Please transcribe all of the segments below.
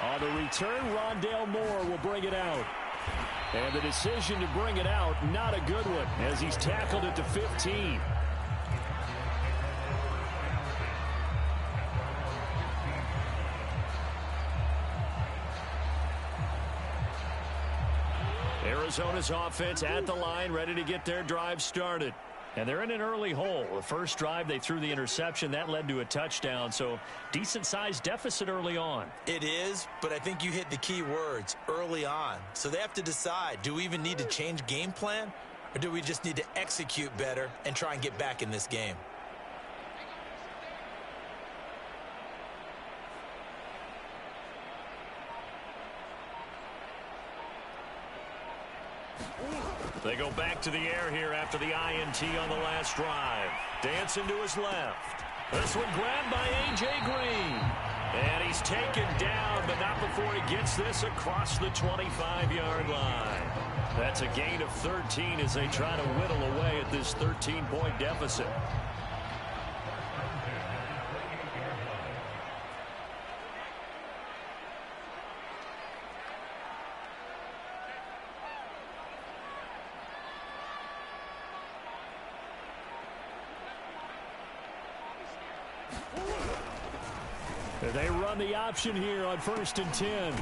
On the return, Rondale Moore will bring it out. And the decision to bring it out, not a good one, as he's tackled it to 15. Arizona's offense at the line, ready to get their drive started. And they're in an early hole. The first drive, they threw the interception. That led to a touchdown, so decent-sized deficit early on. It is, but I think you hit the key words, early on. So they have to decide, do we even need to change game plan, or do we just need to execute better and try and get back in this game? They go back to the air here after the INT on the last drive. Dancing to his left. This one grabbed by A.J. Green. And he's taken down, but not before he gets this across the 25-yard line. That's a gain of 13 as they try to whittle away at this 13-point deficit. They run the option here on 1st and 10.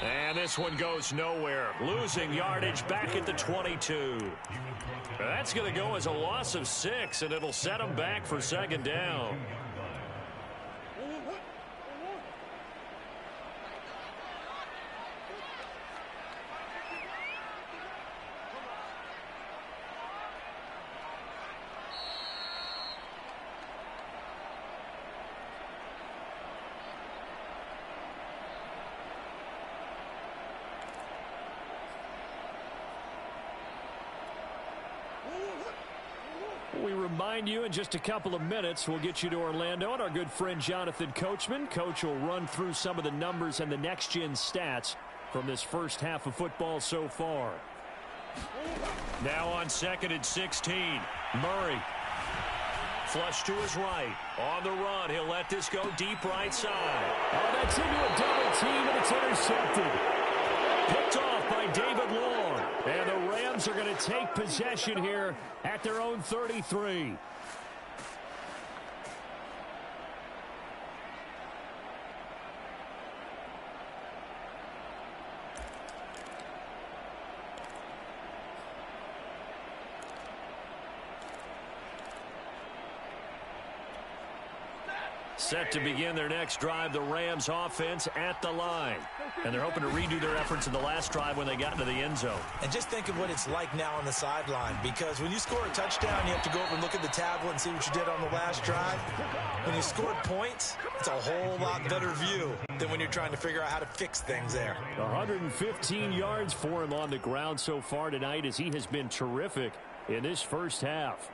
And this one goes nowhere. Losing yardage back at the 22. That's going to go as a loss of 6, and it'll set them back for 2nd down. We remind you in just a couple of minutes, we'll get you to Orlando and our good friend Jonathan Coachman. Coach will run through some of the numbers and the next-gen stats from this first half of football so far. Now on 2nd and 16, Murray. Flush to his right. On the run, he'll let this go deep right side. Oh, that's into a double team, and it's intercepted. Picked off by David Long. And the Rams are going to take possession here at their own 33. Set to begin their next drive, the Rams offense at the line. And they're hoping to redo their efforts in the last drive when they got into the end zone. And just think of what it's like now on the sideline, because when you score a touchdown, you have to go over and look at the tablet and see what you did on the last drive. When you scored points, it's a whole lot better view than when you're trying to figure out how to fix things there. 115 yards for him on the ground so far tonight, as he has been terrific in this first half.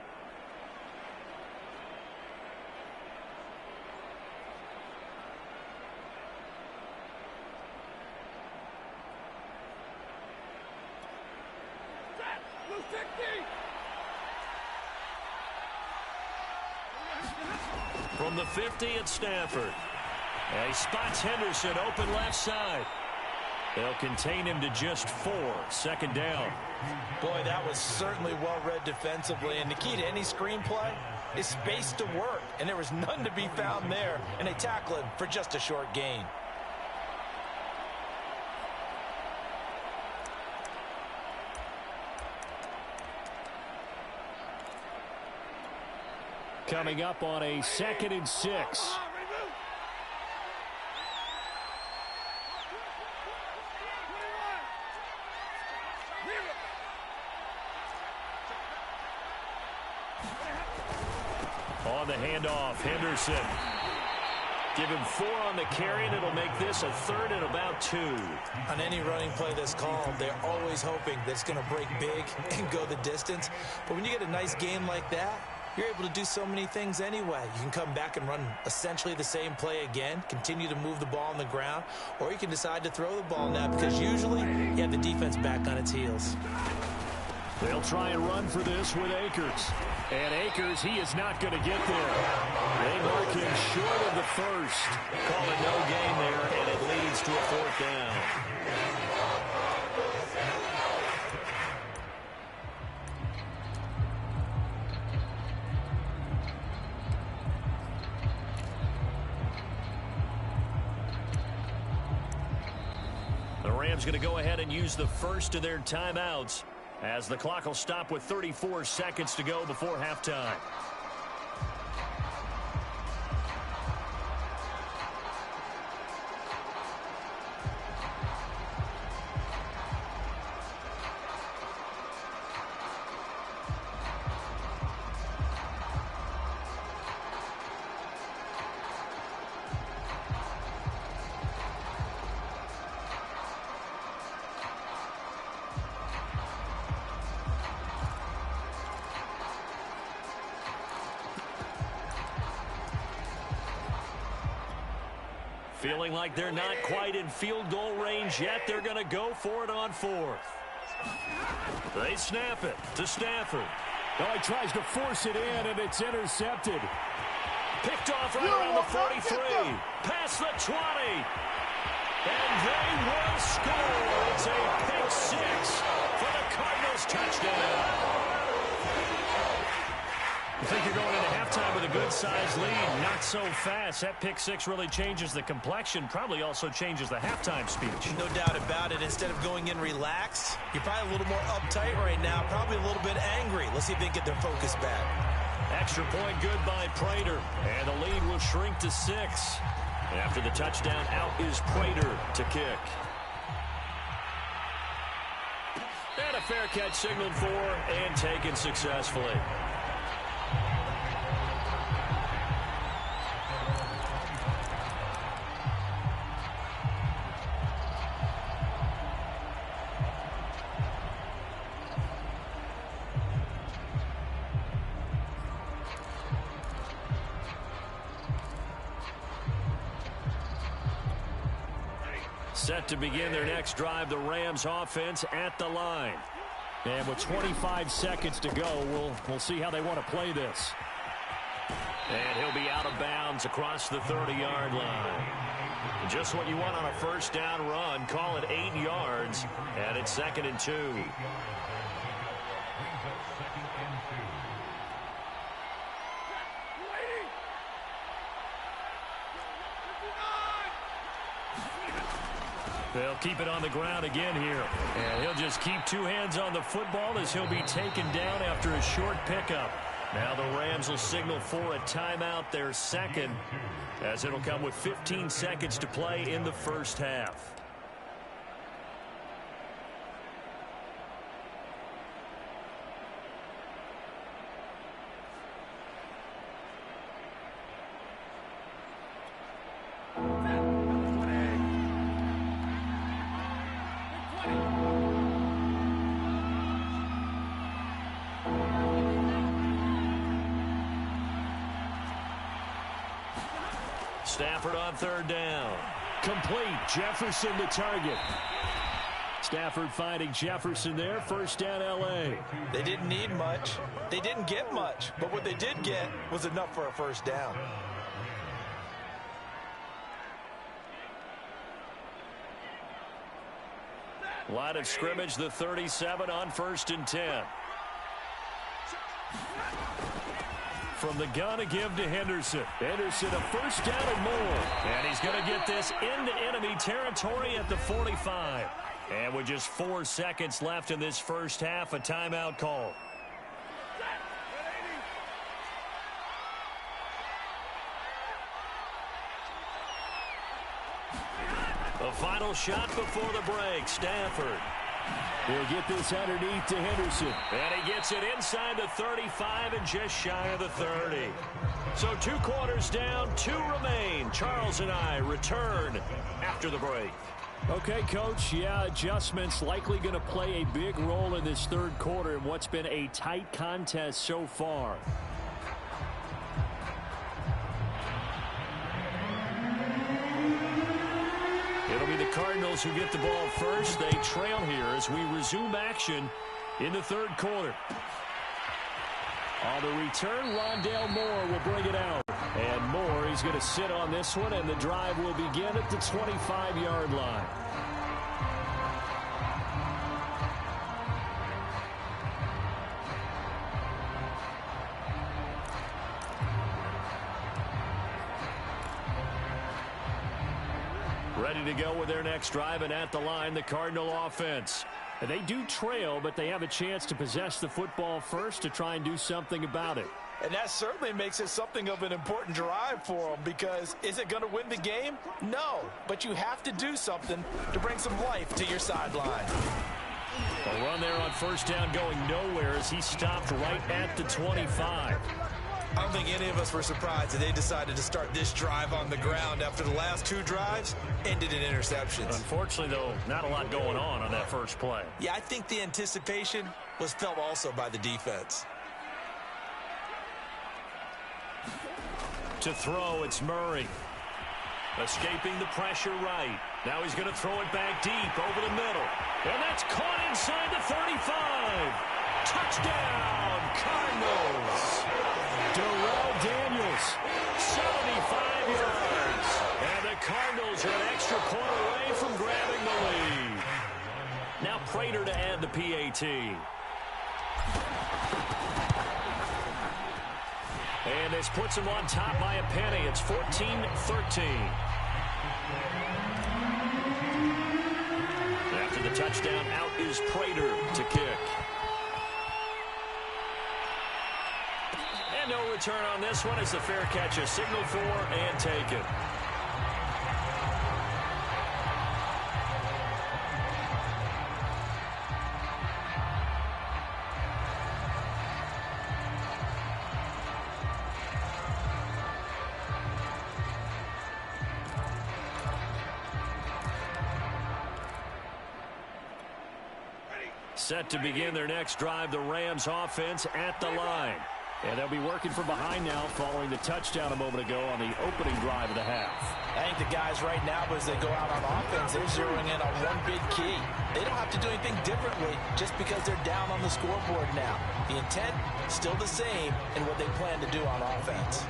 From the 50 at Stafford. And he spots Henderson open left side. They'll contain him to just 4. 2nd down. Boy, that was certainly well read defensively. And the key to any screenplay is space to work. And there was none to be found there. And they tackle him for just a short gain. Coming up on a 2nd and 6. On the handoff, Henderson. Give him 4 on the carry, and it'll make this a 3rd and about 2. On any running play that's called, they're always hoping that it's going to break big and go the distance. But when you get a nice game like that, you're able to do so many things anyway. You can come back and run essentially the same play again, continue to move the ball on the ground, or you can decide to throw the ball now, because usually you have the defense back on its heels. They'll try and run for this with Akers. And Akers, he is not going to get there. They mark him short of the first. Call it no gain there, and it leads Rams going to go ahead and use the first of their timeouts as the clock will stop with 34 seconds to go before halftime. Feeling like they're not quite in field goal range yet. They're going to go for it on fourth. They snap it to Stafford. Oh, he tries to force it in, and it's intercepted. Picked off right around the 43. Past the 20. And they will score. It's a pick six for the Cardinals touchdown. You think you're going into halftime with a good-sized lead. Not so fast. That pick six really changes the complexion. Probably also changes the halftime speech. No doubt about it. Instead of going in relaxed, you're probably a little more uptight right now. Probably a little bit angry. Let's see if they can get their focus back. Extra point good by Prater. And the lead will shrink to 6. After the touchdown, out is Prater to kick. And a fair catch signaled for and taken successfully. Set to begin their next drive, the Rams offense at the line. And with 25 seconds to go, we'll see how they want to play this. And he'll be out of bounds across the 30-yard line. Just what you want on a first down run. Call it 8 yards, and it's 2nd and 2. They'll keep it on the ground again here. And he'll just keep 2 hands on the football as he'll be taken down after a short pickup. Now the Rams will signal for a timeout, their second, as it'll come with 15 seconds to play in the first half. Stafford on 3rd down. Complete. Jefferson the target. Stafford finding Jefferson there. 1st down, L.A. They didn't need much. They didn't get much. But what they did get was enough for a 1st down. Line of scrimmage, the 37 on 1st and 10. From the gun, a give to Henderson. Henderson, a 1st down and more. And he's going to get this into enemy territory at the 45. And with just 4 seconds left in this first half, a timeout call. The final shot before the break, Stafford. He'll get this underneath to Henderson. And he gets it inside the 35 and just shy of the 30. So 2 quarters down, 2 remain. Charles and I return after the break. Okay, Coach. Yeah, adjustments likely going to play a big role in this 3rd quarter in what's been a tight contest so far. It'll be the Cardinals who get the ball first. They trail here as we resume action in the 3rd quarter. On the return, Rondale Moore will bring it out. And Moore, he's going to sit on this one, and the drive will begin at the 25-yard line. Ready to go with their next drive, and at the line, the Cardinal offense. And they do trail, but they have a chance to possess the football first to try and do something about it. And that certainly makes it something of an important drive for them, because is it going to win the game? No, but you have to do something to bring some life to your sideline. A run there on first down going nowhere as he stopped right at the 25. I don't think any of us were surprised that they decided to start this drive on the ground after the last two drives ended in interceptions. Unfortunately, though, not a lot going on that first play. Yeah, I think the anticipation was felt also by the defense. To throw, it's Murray. Escaping the pressure right. Now he's going to throw it back deep over the middle. And that's caught inside the 35. Touchdown, Cardinals. Darrell Daniels, 75 yards. And the Cardinals are an extra point away from grabbing the lead. Now Prater to add the PAT. And this puts him on top by a penny. It's 14-13. After the touchdown, out is Prater to kick. And no return on this one as the fair catch is signaled for and taken. Set to begin their next drive, the Rams offense at the line. And they'll be working from behind now following the touchdown a moment ago on the opening drive of the half. I think the guys right now, as they go out on offense, they're zeroing in on one big key. They don't have to do anything differently just because they're down on the scoreboard now. The intent still the same in what they plan to do on offense.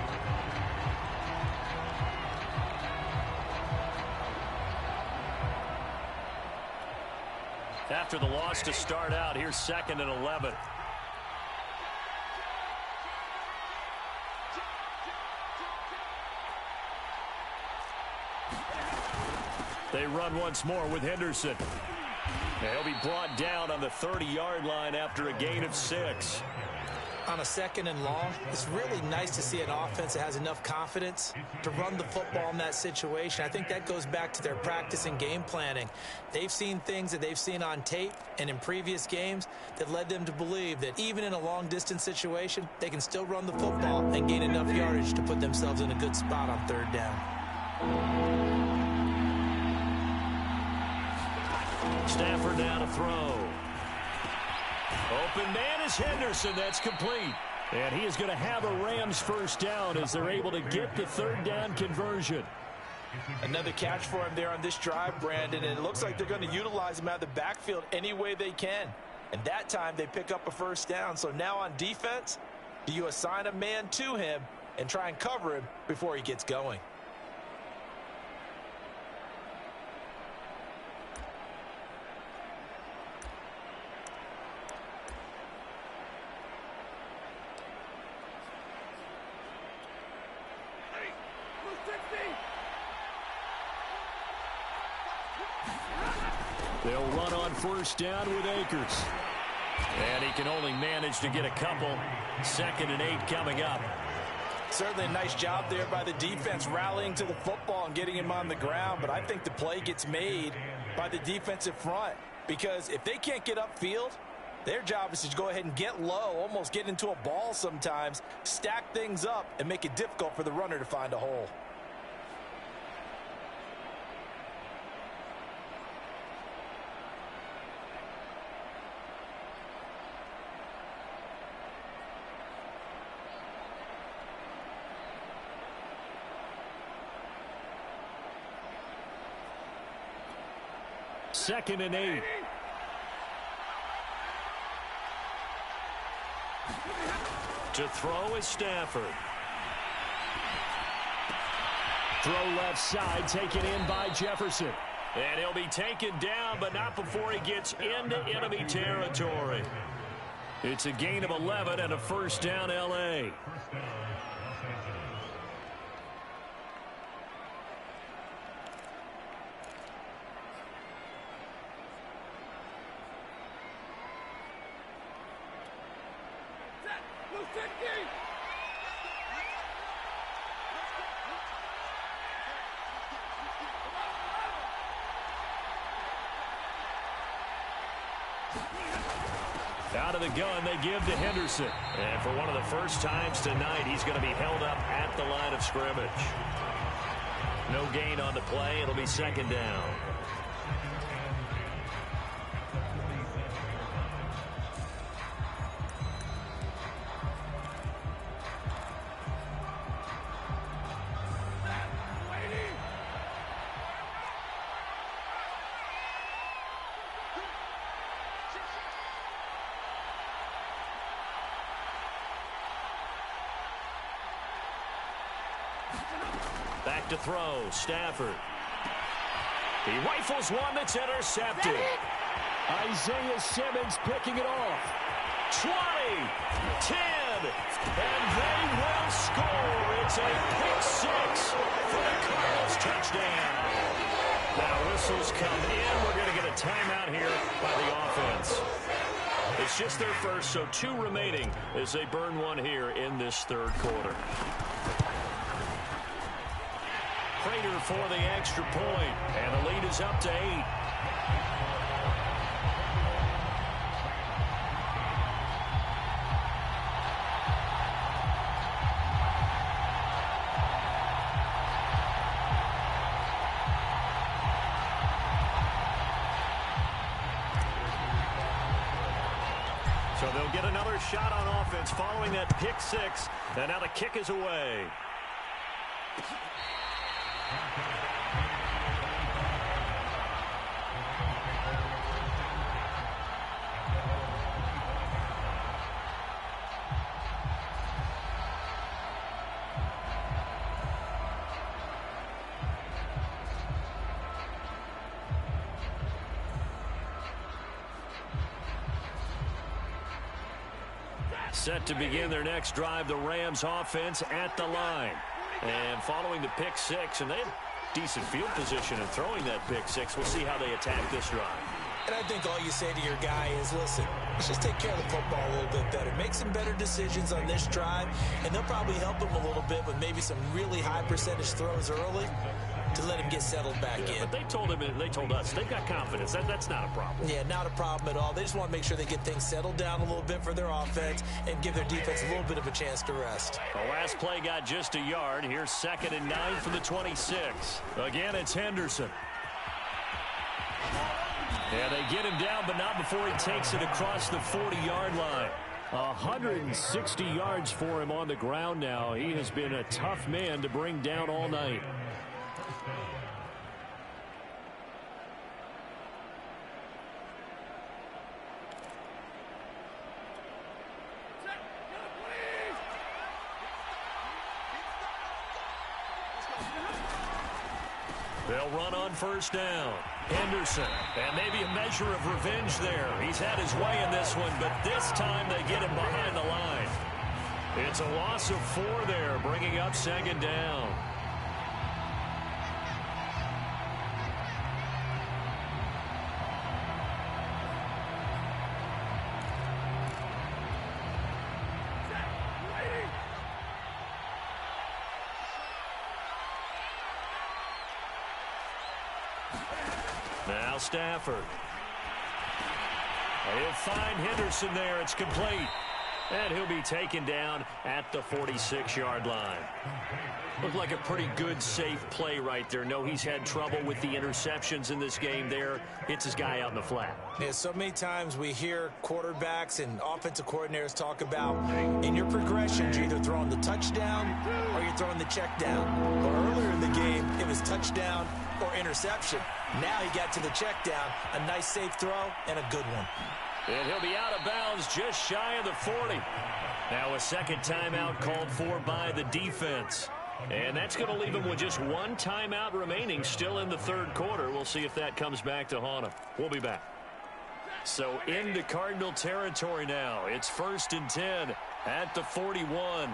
After the loss to start out, here's 2nd and 11. They run once more with Henderson. He'll be brought down on the 30-yard line after a gain of 6. On a 2nd and long, it's really nice to see an offense that has enough confidence to run the football in that situation. I think that goes back to their practice and game planning. They've seen things that they've seen on tape and in previous games that led them to believe that even in a long-distance situation, they can still run the football and gain enough yardage to put themselves in a good spot on 3rd down. Stafford now to throw. Open man is Henderson. That's complete. And he is going to have a Rams first down as they're able to get the 3rd down conversion. Another catch for him there on this drive, Brandon, and it looks like they're going to utilize him out of the backfield any way they can. And that time they pick up a first down. So now on defense, do you assign a man to him and try and cover him before he gets going? They'll run on first down with Akers. And he can only manage to get a couple. 2nd and 8 coming up. Certainly a nice job there by the defense rallying to the football and getting him on the ground. But I think the play gets made by the defensive front. Because if they can't get upfield, their job is to go ahead and get low, almost get into a ball sometimes, stack things up, and make it difficult for the runner to find a hole. Second and 8. To throw is Stafford. Throw left side, taken in by Jefferson. And he'll be taken down, but not before he gets into enemy territory. It's a gain of 11 and a first down, L.A. Out of the gun, they give to Henderson. And for one of the first times tonight, he's going to be held up at the line of scrimmage. No gain on the play. It'll be second down. Back to throw, Stafford. He rifles one that's intercepted. Isaiah Simmons picking it off. 20, 10, and they will score. It's a pick six for the Cardinals touchdown. Now whistles come in. We're going to get a timeout here by the offense. It's just their first, so 2 remaining as they burn one here in this third quarter. Prater for the extra point, and the lead is up to 8. So they'll get another shot on offense following that pick six, and now the kick is away. Set to begin their next drive, the Rams offense at the line. And following the pick six, and they have decent field position in throwing that pick six. We'll see how they attack this drive. And I think all you say to your guy is, listen, let's just take care of the football a little bit better. Make some better decisions on this drive, and they'll probably help him a little bit with maybe some really high percentage throws early to let him get settled back in. But they told him, and they told us, they've got confidence. That's not a problem. Yeah, not a problem at all. They just want to make sure they get things settled down a little bit for their offense and give their defense a little bit of a chance to rest. The last play got just a yard. Here's 2nd and 9 from the 26. Again, it's Henderson. Yeah, they get him down, but not before he takes it across the 40-yard line. 160 yards for him on the ground now. He has been a tough man to bring down all night. They'll run on first down. Henderson, and maybe a measure of revenge there. He's had his way in this one, but this time they get him behind the line. It's a loss of 4 there, bringing up 2nd down. Now Stafford. He'll find Henderson there. It's complete. And he'll be taken down at the 46-yard line. Looked like a pretty good, safe play right there. No, he's had trouble with the interceptions in this game there. Hits his guy out in the flat. Yeah, so many times we hear quarterbacks and offensive coordinators talk about in your progressions, you're either throwing the touchdown or you're throwing the check down. But earlier in the game, it was touchdown or interception. Now he got to the check down. A nice, safe throw and a good one. And he'll be out of bounds just shy of the 40. Now a second timeout called for by the defense. And that's going to leave him with just 1 timeout remaining still in the third quarter. We'll see if that comes back to haunt him. We'll be back. So into Cardinal territory now. It's 1st and 10 at the 41.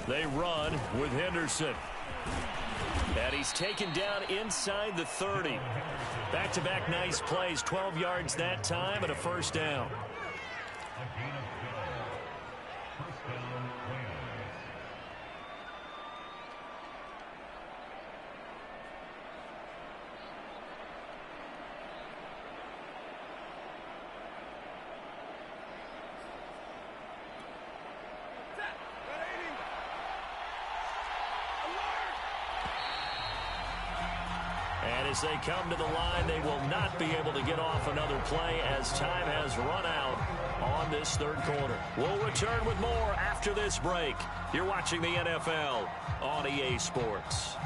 They run with Henderson. And he's taken down inside the 30. Back-to-back nice plays, 12 yards that time and a first down. And as they come to the line, they will not be able to get off another play as time has run out on this third quarter. We'll return with more after this break. You're watching the NFL on EA Sports.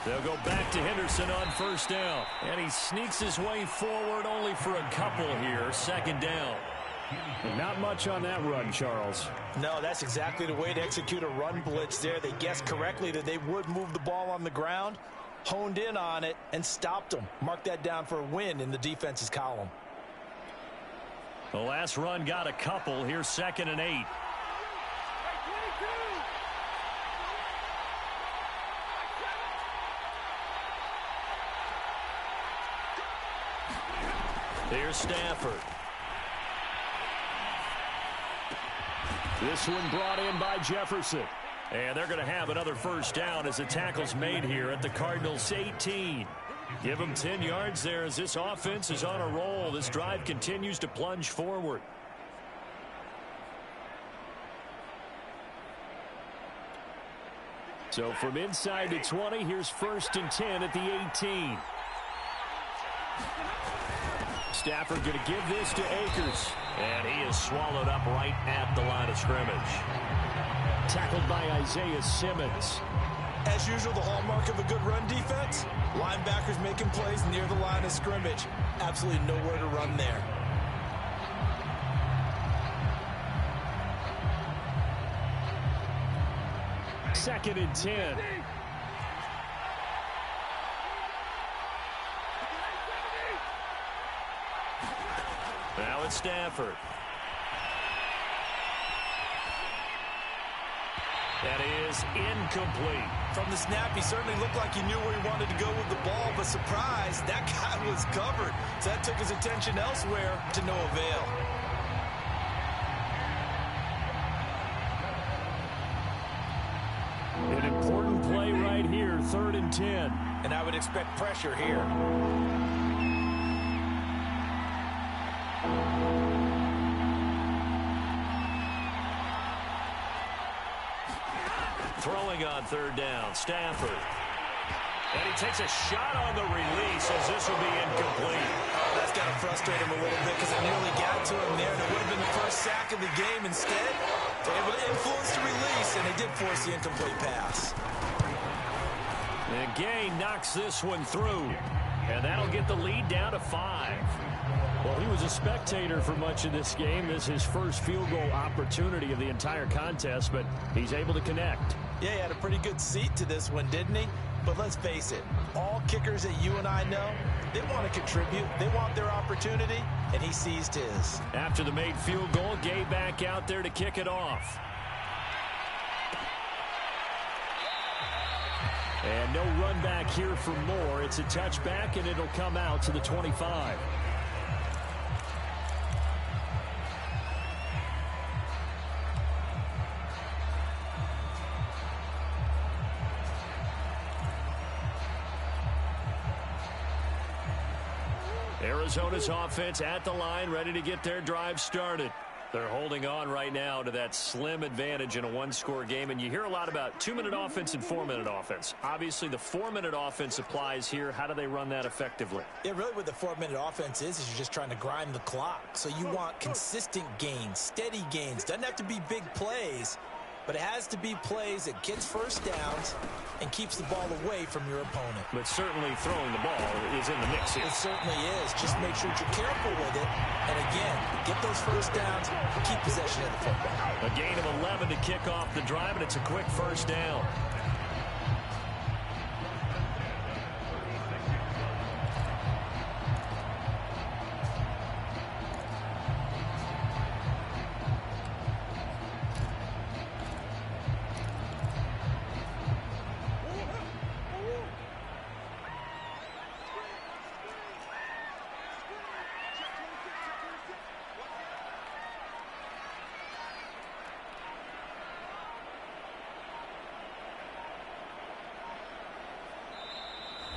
They'll go back to Henderson on first down. And he sneaks his way forward only for a couple here. Second down. Not much on that run, Charles. No, that's exactly the way to execute a run blitz there. They guessed correctly that they would move the ball on the ground, honed in on it, and stopped them. Mark that down for a win in the defense's column. The last run got a couple. Here's 2nd and 8. Here's Stafford. This one brought in by Jefferson. And they're going to have another first down as the tackle's made here at the Cardinals' 18. Give them 10 yards there as this offense is on a roll. This drive continues to plunge forward. So from inside the 20, here's 1st and 10 at the 18. Stafford going to give this to Akers. And he is swallowed up right at the line of scrimmage. Tackled by Isaiah Simmons. As usual, the hallmark of a good run defense, linebackers making plays near the line of scrimmage. Absolutely nowhere to run there. Second and 10. Now it's Stafford. That is incomplete. From the snap, he certainly looked like he knew where he wanted to go with the ball, but surprise, that guy was covered. So that took his attention elsewhere to no avail. An important play right here, 3rd and 10. And I would expect pressure here. Throwing on 3rd down, Stafford. And he takes a shot on the release as this will be incomplete. Oh, that's got to frustrate him a little bit because it nearly got to him there. And it would have been the first sack of the game. Instead, they're able to influence the release, and they did force the incomplete pass. And Gay knocks this one through. And that'll get the lead down to 5. Well, he was a spectator for much of this game. This is his first field goal opportunity of the entire contest, but he's able to connect. Yeah, he had a pretty good seat to this one, didn't he? But let's face it, all kickers that you and I know, they want to contribute. They want their opportunity, and he seized his. After the made field goal, Gay back out there to kick it off. And no run back here for more. It's a touchback, and it'll come out to the 25. Arizona's offense at the line, ready to get their drive started. They're holding on right now to that slim advantage in a one-score game, and you hear a lot about 2-minute offense and 4-minute offense. Obviously, the 4-minute offense applies here. How do they run that effectively? Yeah, really what the 4-minute offense is you're just trying to grind the clock. So you want consistent gains, steady gains. Doesn't have to be big plays, but it has to be plays that gets first downs and keeps the ball away from your opponent. But certainly throwing the ball is in the mix here. It certainly is. Just make sure that you're careful with it. And again, get those first downs, keep possession of the football. A gain of 11 to kick off the drive, and it's a quick first down.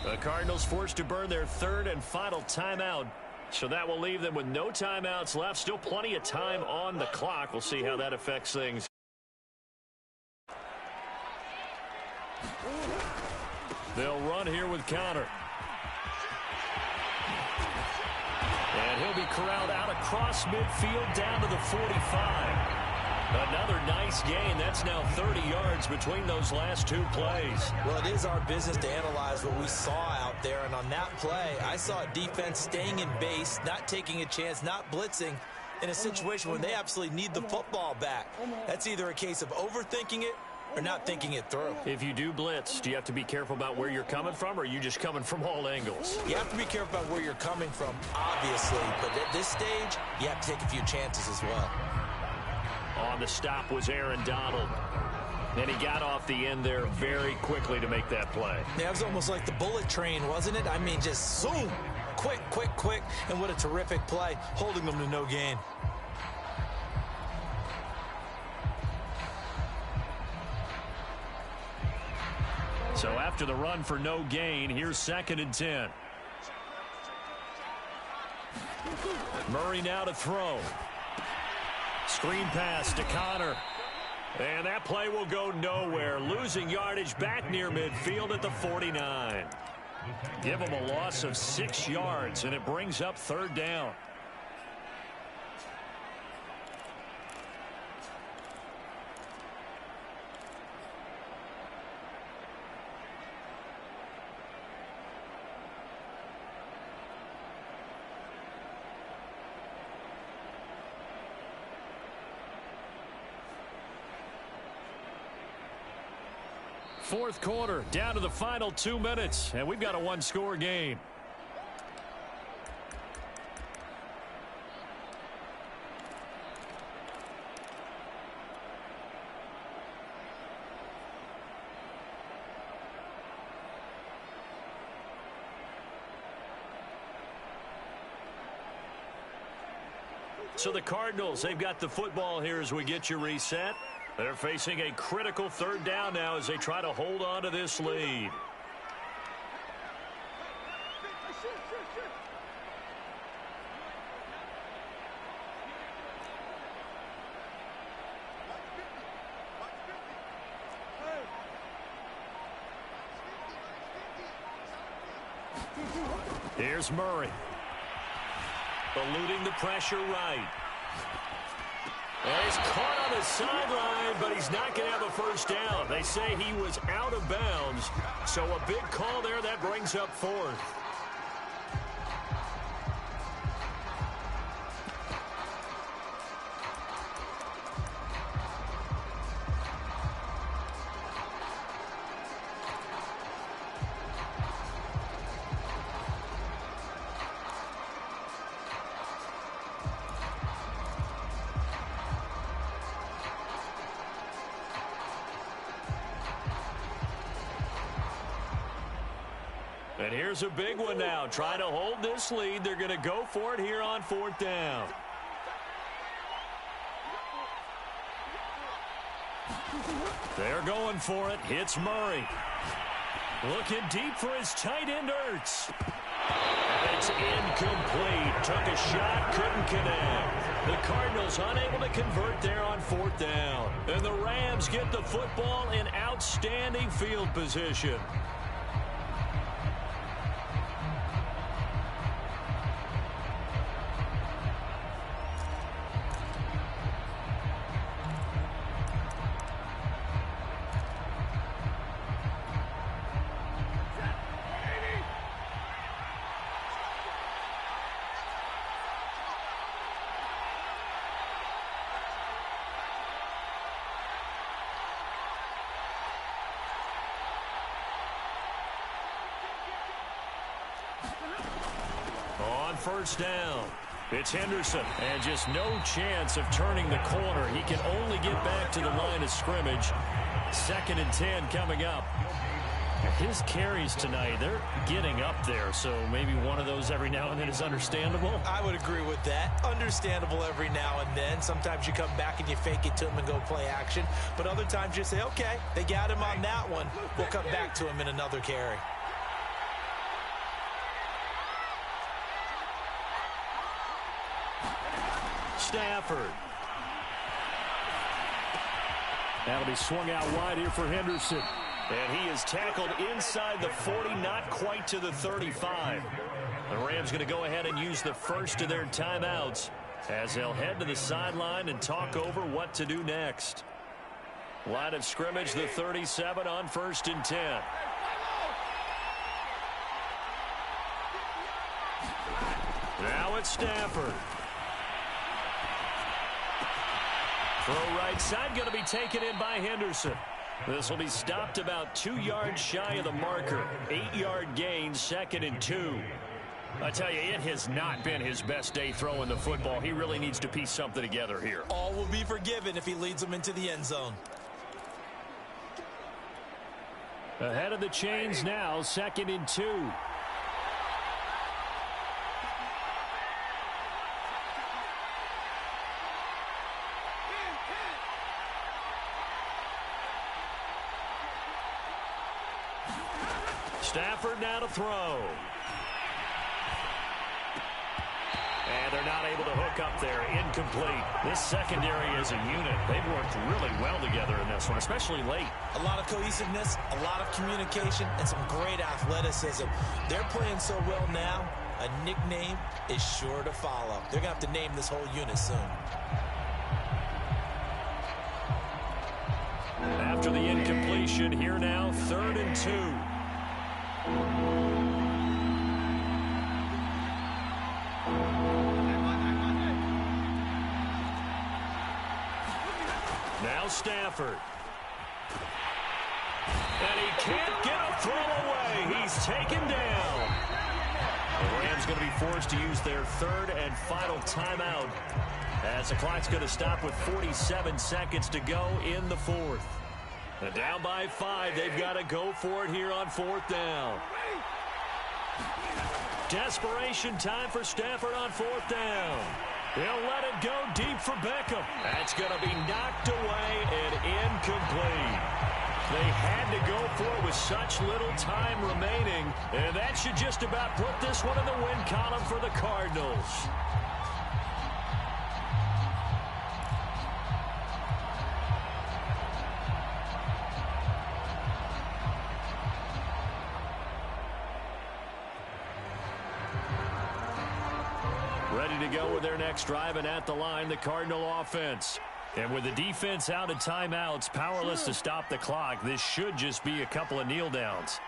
The Cardinals forced to burn their third and final timeout. So that will leave them with no timeouts left. Still plenty of time on the clock. We'll see how that affects things. They'll run here with Connor. And he'll be corralled out across midfield down to the 45. Another nice gain. That's now 30 yards between those last two plays. Well, it is our business to analyze what we saw out there. And on that play, I saw a defense staying in base, not taking a chance, not blitzing in a situation where they absolutely need the football back. That's either a case of overthinking it or not thinking it through. If you do blitz, do you have to be careful about where you're coming from, or are you just coming from all angles? You have to be careful about where you're coming from, obviously. But at this stage, you have to take a few chances as well. On the stop was Aaron Donald. And he got off the end there very quickly to make that play. Yeah, it was almost like the bullet train, wasn't it? I mean, just zoom. Quick, quick, quick. And what a terrific play, holding them to no gain. So after the run for no gain, here's 2nd and 10. Murray now to throw. Screen pass to Connor. And that play will go nowhere. Losing yardage back near midfield at the 49. Give him a loss of 6 yards, and it brings up 3rd down. Fourth quarter, down to the final 2 minutes, and we've got a one-score game. So the Cardinals, they've got the football here as we get you reset. They're facing a critical 3rd down now as they try to hold on to this lead. Here's Murray. Eluding the pressure right. And he's caught on the sideline, but he's not going to have a first down. They say he was out of bounds, so a big call there that brings up 4th. And here's a big one now. Trying to hold this lead. They're going to go for it here on 4th down. They're going for it. Hits Murray. Looking deep for his tight end, Ertz. And it's incomplete. Took a shot, couldn't connect. The Cardinals unable to convert there on 4th down. And the Rams get the football in outstanding field position. On first down, it's Henderson, and just no chance of turning the corner. He can only get back to the line of scrimmage. 2nd and 10 coming up. His carries tonight, they're getting up there, so maybe one of those every now and then is understandable. I would agree with that. Understandable every now and then. Sometimes you come back and you fake it to him and go play action, but other times you say, okay, they got him on that one. We'll come back to him in another carry. Stafford. That'll be swung out wide here for Henderson. And he is tackled inside the 40, not quite to the 35. The Rams going to go ahead and use the first of their timeouts as they'll head to the sideline and talk over what to do next. Line of scrimmage, the 37 on 1st and 10. Now it's Stafford. Throw right side, going to be taken in by Henderson. This will be stopped about 2 yards shy of the marker. 8-yard gain, 2nd and 2. I tell you, it has not been his best day throwing the football. He really needs to piece something together here. All will be forgiven if he leads them into the end zone. Ahead of the chains now, 2nd and 2. Stafford now to throw. And they're not able to hook up there. Incomplete. This secondary is a unit. They've worked really well together in this one, especially late. A lot of cohesiveness, a lot of communication, and some great athleticism. They're playing so well now, a nickname is sure to follow. They're going to have to name this whole unit soon. After the incompletion, here now, 3rd and 2. Now Stafford. And he can't get a throw away. He's taken down. The Rams going to be forced to use their 3rd and final timeout as the clock's going to stop with 47 seconds to go in the 4th. And down by 5, they've got to go for it here on 4th down. Desperation time for Stafford on 4th down. He'll let it go deep for Beckham. That's going to be knocked away and incomplete. They had to go for it with such little time remaining, and that should just about put this one in the win column for the Cardinals. Ready to go with their next drive, and at the line, the Cardinal offense. And with the defense out of timeouts, powerless to stop the clock, this should just be a couple of kneel downs.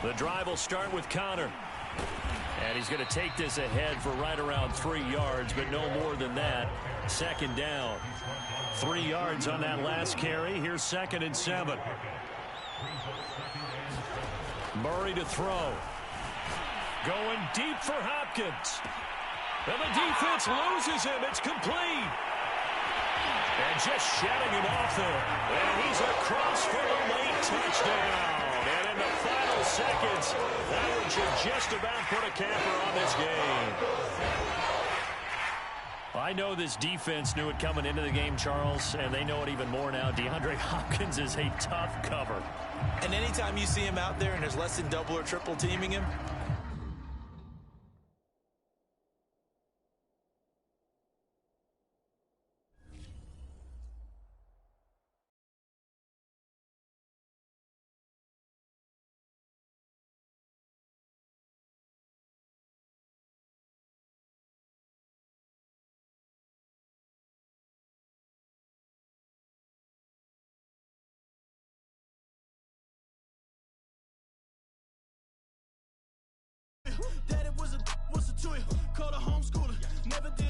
The drive will start with Connor. And he's going to take this ahead for right around 3 yards, but no more than that. 2nd down. 3 yards on that last carry. Here's 2nd and 7. Murray to throw. Going deep for Hopkins. And the defense loses him. It's complete. And just shedding him off there. And he's across for the late touchdown. And in the final seconds, that one should just about put a capper on this game. I know this defense knew it coming into the game, Charles, and they know it even more now. DeAndre Hopkins is a tough cover. And anytime you see him out there and there's less than double or triple teaming him, Daddy was a to it, called a homeschooler. Never did